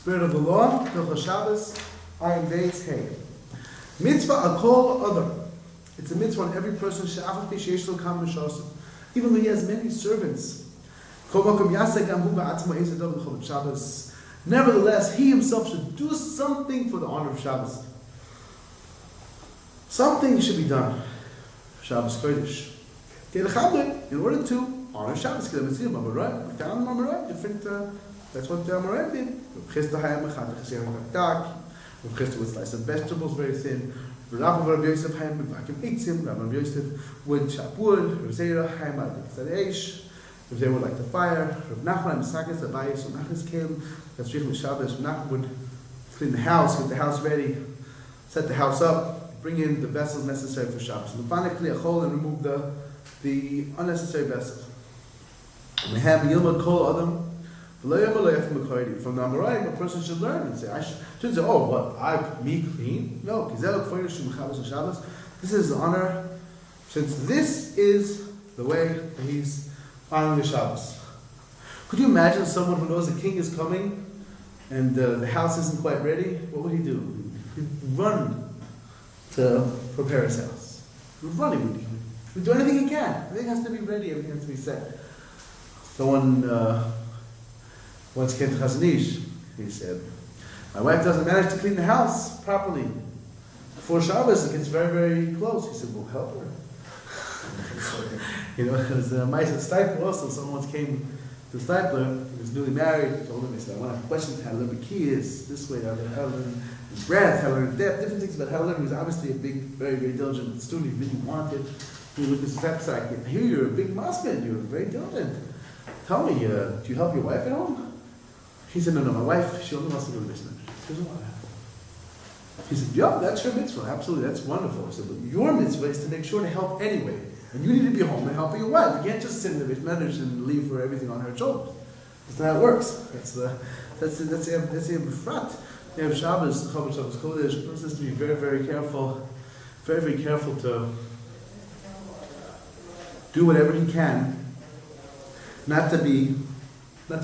Spirit of the law, hilchos Shabbos, Ayin Beis Hey. Mitzvah akol other. It's a mitzvah on every person, even though he has many servants. Nevertheless, he himself should do something for the honor of Shabbos. Something should be done. Shabbos Kodesh. In order to honor Shabbos, different. That's what the Amorai did. With a slice of vegetables, very thin. Rabbi Yosef would chop wood. If they would like the fire, Rav Nachman Sakis Abayis Nachas came. That's Rishon Shabbos. Nachman would clean the house, get the house ready, set the house up, bring in the vessels necessary for Shabbos. And remove the unnecessary vessels. From the Amoraim, a person should learn and say, I shouldn't say, oh, what, me clean? No, this is the honor, since this is the way that he's honoring the Shabbos. Could you imagine someone who knows the king is coming and the house isn't quite ready? What would he do? He'd run to prepare his house. He'd run, he'd do anything he can. Everything has to be ready, everything has to be set. Someone once came to Chazanish. He said, my wife doesn't manage to clean the house properly. Before Shabbos, it gets very, very close. He said, well, help her. It was Ma'aseh Stipler also. Someone once came to Stipler, he was newly married. He told him, he said, I want to have questions how to learn the keys, this way, how to learn breath, how to learn depth, different things about how to learn. He was obviously a big, very, very diligent student. He really wanted. He looked at his website. I hear you're a big masman. You're very diligent. Tell me, do you help your wife at home? He said, no, my wife, she only wants to go to the basement. She doesn't want to. He said, yeah, that's your mitzvah. Absolutely, that's wonderful. I said, but your mitzvah is to make sure to help anyway. And you need to be home and help your wife. You can't just sit in the basement and leave her everything on her shoulders. That's not how it works. That's the befrat. You have Shabbos, the Shabbos Kodesh. A person has to be very, very careful to do whatever he can, not to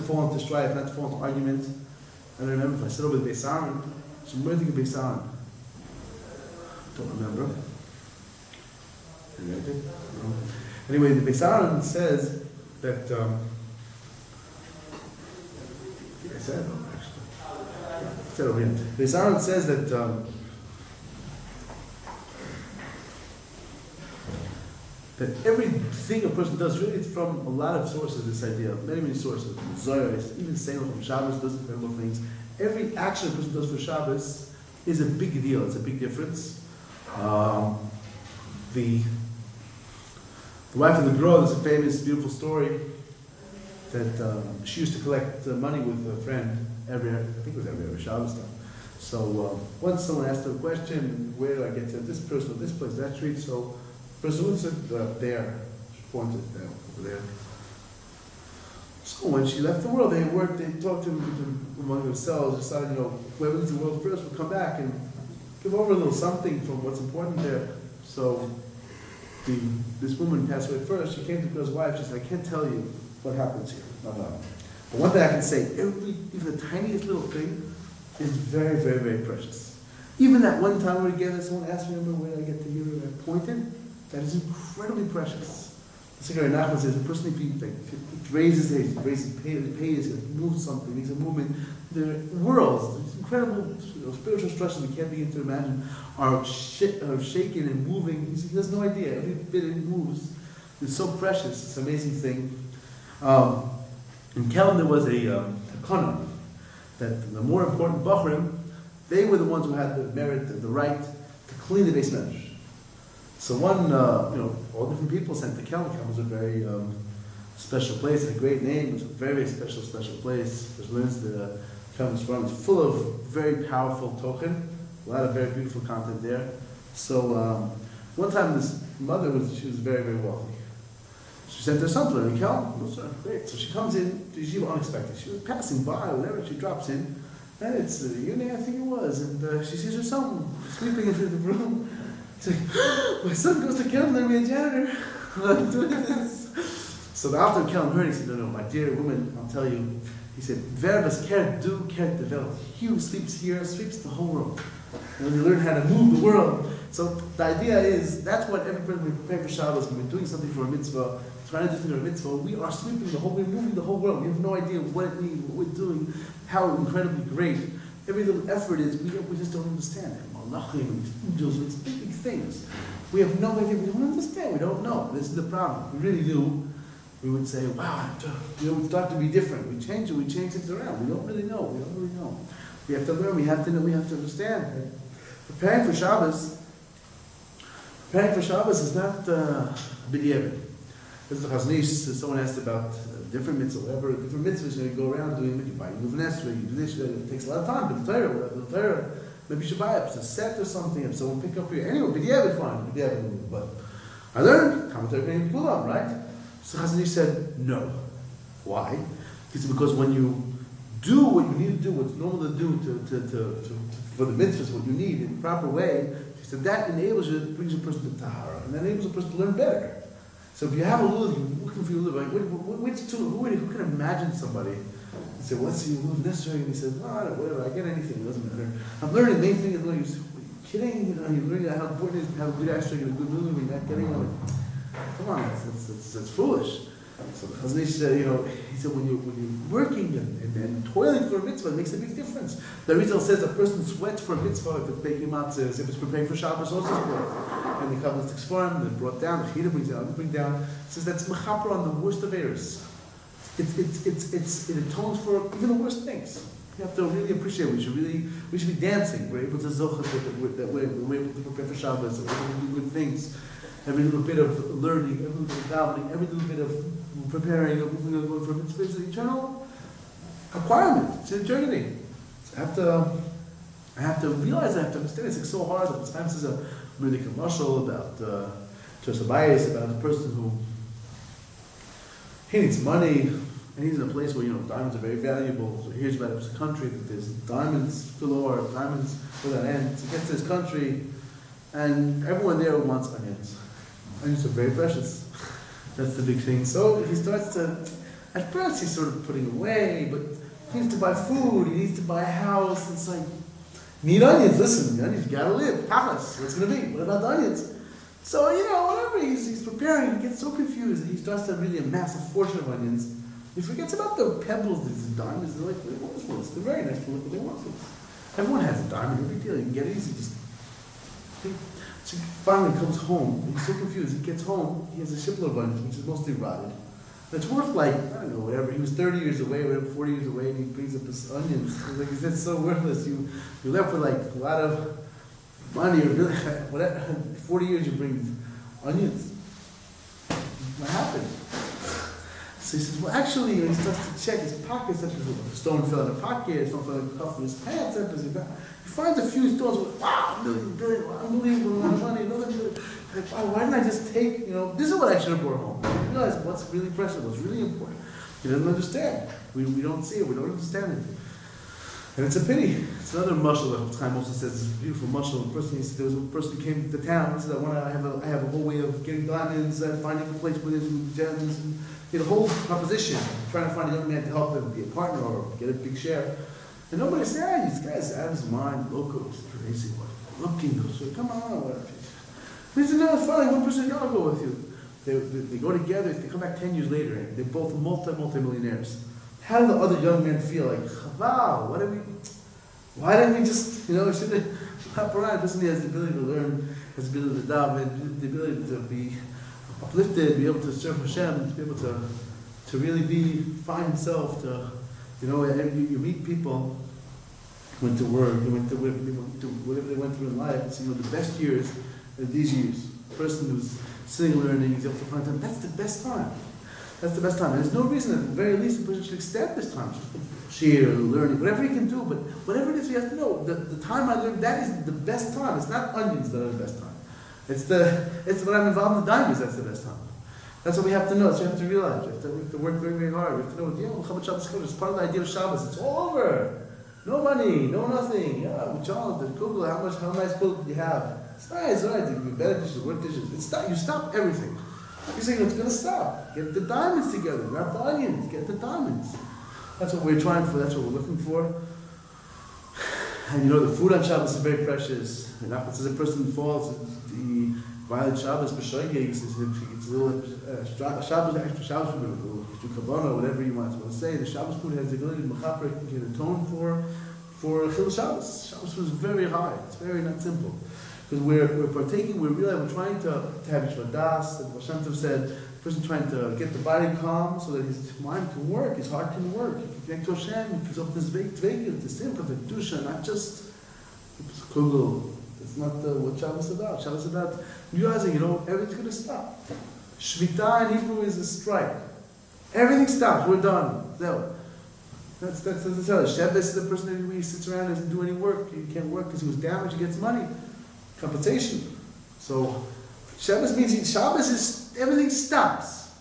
fall into strife, not to fall into argument. I remember if I sit over the Beis Aaron, so where did the Beis Aaron? Don't remember. Anyway, the Beis Aaron says that I said over here. The Beis Aaron says that that everything a person does, really, it's from a lot of sources, this idea, many sources. Zohar, even saying from Shabbos does incredible things. Every action a person does for Shabbos is a big deal, it's a big difference. The wife of the Gro, there's a famous, beautiful story that she used to collect money with a friend I think it was every Shabbos time. So once someone asked her a question, where do I get to this person or this place, that street? So the person said, there. She pointed down over there. So when she left the world, they talked among themselves, decided, whoever leaves the world first will come back and give over a little something from what's important there. So this woman passed away first. She came to the girl's wife. She said, I can't tell you what happens here. But one thing I can say, even the tiniest little thing is very, very, very precious. Even that one time we were together, someone asked me, remember where I get to hear and I pointed? That is incredibly precious. The Secretary Nachman says, a person, if he raises his pays, moves something, makes a movement, the worlds, these incredible spiritual structures we can't begin to imagine, are shaking and moving. He has no idea. Every bit it moves is so precious. It's an amazing thing. In Kelm, there was a kohen that the more important Bachrim, they were the ones who had the merit, the right to clean the Beis Medrash. So all different people sent to Kelm. Kelm was a very special place, a great name. It was a very, very special place. There's learns the Kelm is from. It's full of very powerful tochen, a lot of very beautiful content there. So one time this mother she was very, very wealthy. She sent her son to learn in Kelm. Oh, sir, great. So she comes in to yeshiva unexpected. She was passing by, whatever. She drops in, and it's Yuni, I think it was, and she sees her son sweeping into the room. My son goes to Kelm, let me be a janitor. So the Alter of Kelm heard, he said, no, my dear woman, I'll tell you, He said, "Verbas care do, care develop." He who sleeps here sweeps the whole world. And when you learn how to move the world, so the idea is that's what every person we prepare for Shabbos, when we're doing something for a mitzvah, trying to do something for a mitzvah, we are sweeping the whole, we're moving the whole world. We have no idea what it means, what we're doing, how incredibly great every little effort is. We just don't understand it. Malachim, angels, it's big things. We have no idea. We don't understand. We don't know. This is the problem. If we really do, we would say, wow, we start to be different. We change it. We change things around. We don't really know. We don't really know. We have to learn. We have to know. We have to understand. Right? Preparing for Shabbos is not b'diavad. This is the Chaznish. Someone asked about different mitzvahs, whatever, different mitzvahs. You go around doing it. You buy new nesra, you do this. It takes a lot of time. But the Torah, maybe you should buy a set or something. If someone pick up for you, anyway, b'diavad, fine. B'diavad, but I learned. Commentary can pull on, right? So Chazanish said, no. Why? Because when you do what you need to do, what's normal to do for the mitzvahs, what you need in a proper way, he said that enables you, brings a person to Tahara, and that enables a person to learn better. So if you have a lulav, you're looking for your lulav, who can imagine somebody and say, well, let's see, lulav necessary, and he says, oh, whatever, I get anything, it doesn't matter. I'm learning, the main thing is learning. You say, are you kidding? You're learning how important it is to have a good ashray and a good lulav, and you're not getting it. Come on, that's foolish. So the Chazanish said, he said when you're working and toiling for a mitzvah, it makes a big difference. The Rizal says a person sweats for a mitzvah if it's baking matzahs, if it's preparing for Shabbos, also sweat. And the Kabbalistic form, they're brought down, the Chida brings it out, bring down. Says that's mechaper on the worst of errors. It atones for even the worst things. You have to really appreciate it. We should be dancing. We're able to zochah that we're able to prepare for Shabbos, we're able to do good things. Every little bit of learning, every little bit of davening, every little bit of preparing, of going for mitzvah is an eternal acquirement. It's an eternity. So I have to realize, I have to understand. It's like so hard. Sometimes there's a really commercial about just a bias about a person who he needs money and he's in a place where diamonds are very valuable. So he hears about a country that there's diamonds galore, diamonds without end. So he gets to this country and everyone there wants onions. Onions are very precious. That's the big thing. So he starts to, at first he's sort of putting away, but he needs to buy food, he needs to buy a house. It's like, need onions, listen, the onions, you gotta live. Tachas, what's gonna be? What about the onions? So, whatever he's preparing, he gets so confused that he starts to really amass a fortune of onions. He forgets about the pebbles, these diamonds. They're like, what do they want this for? They're very nice, but look what they want for. Everyone has a diamond, no big deal, you can get it easy, So he finally comes home, he's so confused, he gets home, he has a shipload of onions, which is mostly rotted. It's worth like, I don't know, whatever, he was 30 years away, whatever, 40 years away, and he brings up this onions. He's like, it's so worthless, you're left with like a lot of money, or really, whatever, 40 years you bring onions. What happened? So he says, well actually, he starts to check his pockets, a stone fell in a pocket, a stone fell in the cuff of his pants, he finds a few stones with, wow, million, billion, unbelievable amount of money, another million. Like, wow, why didn't I just take, this is what I should have brought home. He realized what's really precious, what's really important. He doesn't understand. We don't see it, we don't understand it. And it's a pity. It's another mashal that Chaim also says, it's a beautiful mashal. There was a person who came to town and said, I have a whole way of getting diamonds, finding a place with gems, and he had a whole proposition, trying to find a young man to help him be a partner or get a big share. And nobody said, this guy's out of his mind, loco, he's crazy, looking, so come on, whatever. He said, no, it's fine, one person I'll go with you. They go together, they come back 10 years later, and they're both multi-millionaires. How did the other young man feel? Like, wow, why didn't we just, should have hop around? This person has the ability to learn, has the ability to daven, the ability to be uplifted, be able to serve Hashem, to be able to really find himself, to, you meet people who went to work, they went to whatever they went through in life, it's, the best years are these years. The person who's sitting learning, he's able to find time, that's the best time. That's the best time. And there's no reason, at the very least, the person should extend this time. Share, learning, whatever he can do, but whatever it is, he has to know, the time I learned, that is the best time. It's not onions that are the best time. It's when I'm involved in the diamonds, that's the best time. That's what we have to know. That's what we have to realize. We have to work very, very hard. We have to know, it's part of the idea of Shabbos. It's all over. No money, no nothing. Google, how nice clothes do you have? It's nice, right? You can better dishes, work dishes. You stop everything. You're saying it's going to stop. Get the diamonds together. Grab the onions. Get the diamonds. That's what we're trying for, that's what we're looking for. And you know, the food on Shabbos is very precious. And as a person falls, the violent Shabbos, b'shoigig, it's a little Shabbos, extra Shabbos food, a little kavanah, whatever you want to say. The Shabbos food has the ability to mechaper, you can atone for hilchos Shabbos. Shabbos food is very high. It's very not simple. Because we're partaking, we're trying to have Yishva Das, and Baal Shem Tov said, the person trying to get the body calm so that his mind can work, his heart can work. He can connect to Hashem, he can up this vegan, the simcha, the kedusha, not just kugel. That's not what Shabbos is about. Shabbos is about realizing, everything's going to stop. Shvita in Hebrew is a strike. Everything stops. We're done. That's the tell. Shabbos is the person that sits around and doesn't do any work. He can't work because he was damaged. He gets money, compensation. So Shabbos means Shabbos is everything stops.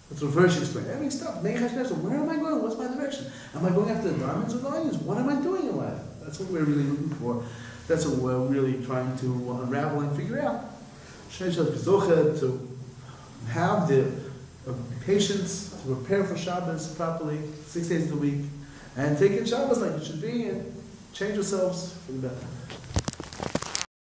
That's what Versh explained. Everything stops. So where am I going? What's my direction? Am I going after the diamonds or the onions? What am I doing in life? That's what we're really looking for. That's what we're really trying to unravel and figure out. To have the patience to prepare for Shabbos properly, 6 days a week, and take in Shabbos like it should be, and change ourselves for the better.